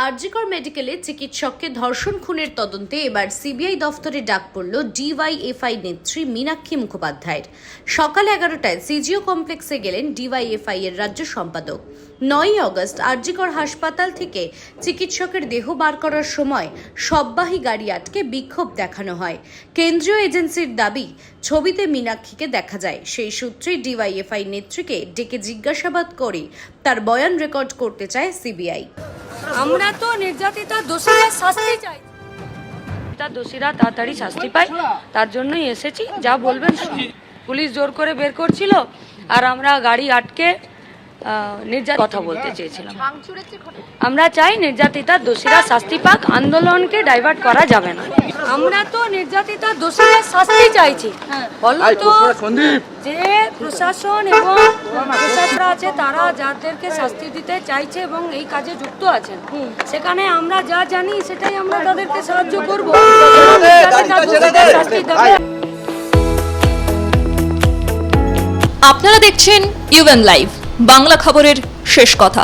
আরজিকর মেডিকেলে চিকিৎসককে ধর্ষণ খুনের তদন্তে এবার সিবিআই দফতরে ডাক পড়ল ডিওয়াইএফআই নেত্রী মীনাক্ষী মুখোপাধ্যায়ের। সকাল 11টায় সিজিও কমপ্লেক্সে গেলেন ডিওয়াইএফআই এর রাজ্য সম্পাদক। 9ই আগস্ট আরজিকর হাসপাতাল থেকে চিকিৎসকের দেহ বার করার সময় শববাহী গাড়ি আটকে বিক্ষোভ দেখানো হয়। কেন্দ্রীয় এজেন্সির দাবি, ছবিতে মীনাক্ষীকে দেখা যায়। সেই সূত্রে ডিওয়াইএফআই নেত্রীকে ডেকে জিজ্ঞাসাবাদ করে তার বয়ান রেকর্ড করতে চায় সিবিআই। আমরা তো নির্যাতিতা দোষীদের শাস্তি চাই, তার দোষীরা তাড়াতাড়ি শাস্তি পায়, তার জন্যই এসেছি। যা বলবেন পুলিশ জোর করে বের করছিল আর আমরা গাড়ি আটকে কথা বলতে চেয়েছিলাম। আমরা চাই নির্যাতিতার দোষীরা শাস্তি পাক, আন্দোলনকে ডাইভার্ট করা যাবে না। আমরা তো নির্যাতিতার দোষীদের শাস্তি চাইছি। ফলত যে প্রশাসন এবং প্রশাসনরা আছে তারা যাদেরকে শাস্তি দিতে চাইছে এবং এই কাজে যুক্ত আছেন, সেখানে আমরা যা জানি সেটাই আমরা তাদেরকে সাহায্য করব। আপনারা দেখছেন ইউএন লাইভ, বাংলা খবরের শেষ কথা।